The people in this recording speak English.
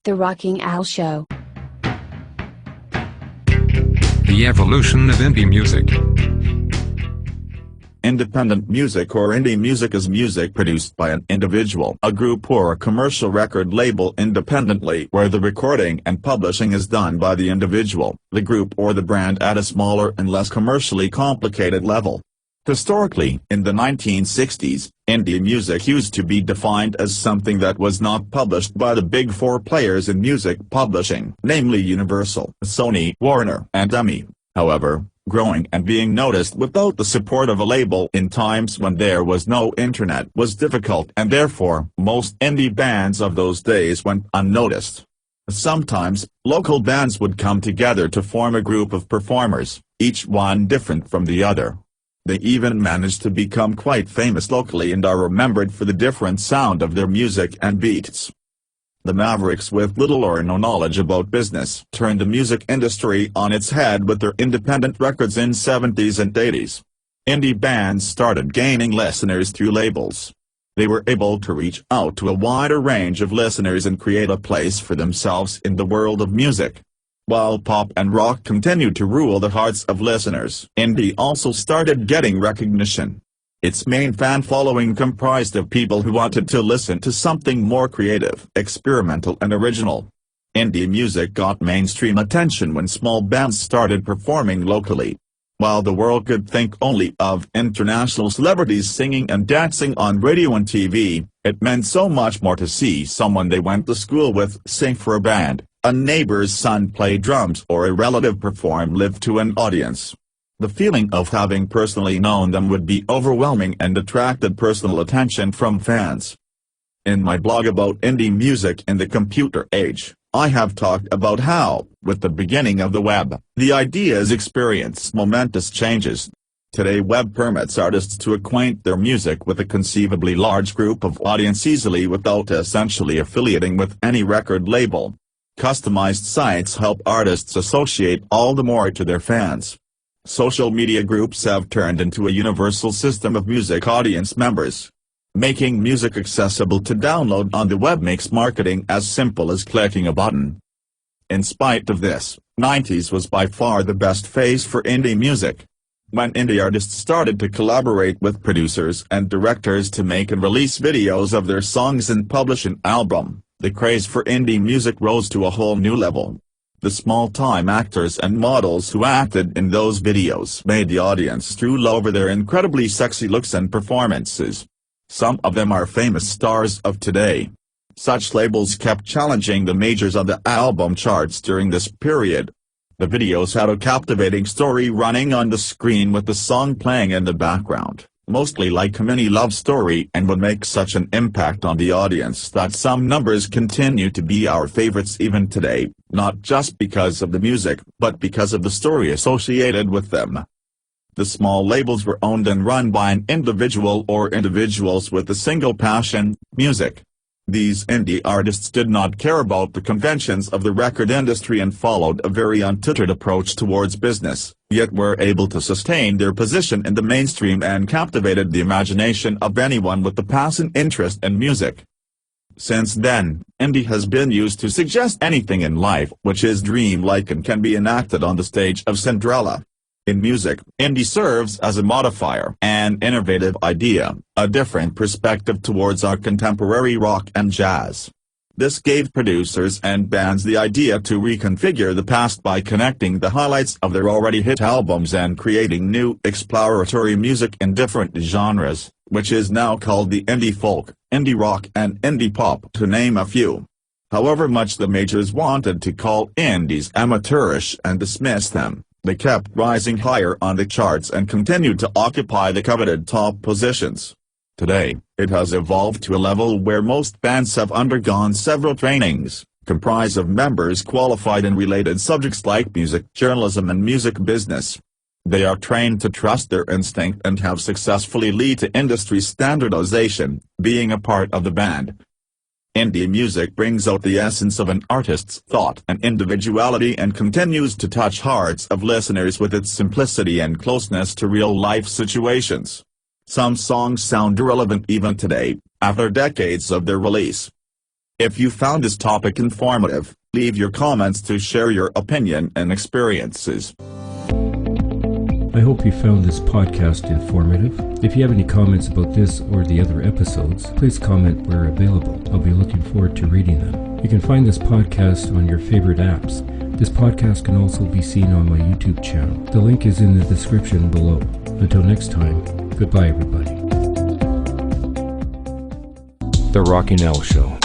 The Rocking Al Show. The evolution of indie music. Independent music or indie music is music produced by an individual, a group or a commercial record label independently, where the recording and publishing is done by the individual, the group or the brand at a smaller and less commercially complicated level. Historically, in the 1960s, indie music used to be defined as something that was not published by the big four players in music publishing, namely Universal, Sony, Warner, and EMI. However, growing and being noticed without the support of a label in times when there was no internet was difficult, and therefore, most indie bands of those days went unnoticed. Sometimes, local bands would come together to form a group of performers, each one different from the other. They even managed to become quite famous locally and are remembered for the different sound of their music and beats. The Mavericks, with little or no knowledge about business, turned the music industry on its head with their independent records in 70s and 80s. Indie bands started gaining listeners through labels. They were able to reach out to a wider range of listeners and create a place for themselves in the world of music. While pop and rock continued to rule the hearts of listeners, indie also started getting recognition. Its main fan following comprised of people who wanted to listen to something more creative, experimental and original. Indie music got mainstream attention when small bands started performing locally. While the world could think only of international celebrities singing and dancing on radio and TV, it meant so much more to see someone they went to school with sing for a band, a neighbor's son play drums, or a relative perform live to an audience. The feeling of having personally known them would be overwhelming and attracted personal attention from fans. In my blog about indie music in the computer age, I have talked about how, with the beginning of the web, the ideas experienced momentous changes. Today web permits artists to acquaint their music with a conceivably large group of audience easily without essentially affiliating with any record label. Customized sites help artists associate all the more to their fans. Social media groups have turned into a universal system of music audience members. Making music accessible to download on the web makes marketing as simple as clicking a button. In spite of this, 90s was by far the best phase for indie music. When indie artists started to collaborate with producers and directors to make and release videos of their songs and publish an album, the craze for indie music rose to a whole new level. The small-time actors and models who acted in those videos made the audience drool over their incredibly sexy looks and performances. Some of them are famous stars of today. Such labels kept challenging the majors on the album charts during this period. The videos had a captivating story running on the screen with the song playing in the background, mostly like a mini love story, and would make such an impact on the audience that some numbers continue to be our favorites even today, not just because of the music, but because of the story associated with them. The small labels were owned and run by an individual or individuals with a single passion, music. These indie artists did not care about the conventions of the record industry and followed a very untutored approach towards business, yet were able to sustain their position in the mainstream and captivated the imagination of anyone with a passion interest in music. Since then, indie has been used to suggest anything in life which is dreamlike and can be enacted on the stage of Cinderella. In music, indie serves as a modifier, an innovative idea, a different perspective towards our contemporary rock and jazz. This gave producers and bands the idea to reconfigure the past by connecting the highlights of their already hit albums and creating new, exploratory music in different genres, which is now called the indie folk, indie rock and indie pop, to name a few. However much the majors wanted to call indies amateurish and dismiss them, they kept rising higher on the charts and continued to occupy the coveted top positions. Today, it has evolved to a level where most bands have undergone several trainings, comprised of members qualified in related subjects like music journalism and music business. They are trained to trust their instinct and have successfully led to industry standardization, being a part of the band. Indie music brings out the essence of an artist's thought and individuality and continues to touch hearts of listeners with its simplicity and closeness to real-life situations. Some songs sound relevant even today, after decades of their release. If you found this topic informative, leave your comments to share your opinion and experiences. I hope you found this podcast informative. If you have any comments about this or the other episodes, please comment where available. I'll be looking forward to reading them. You can find this podcast on your favorite apps. This podcast can also be seen on my YouTube channel. The link is in the description below. Until next time, goodbye everybody. The Rockin' L Show.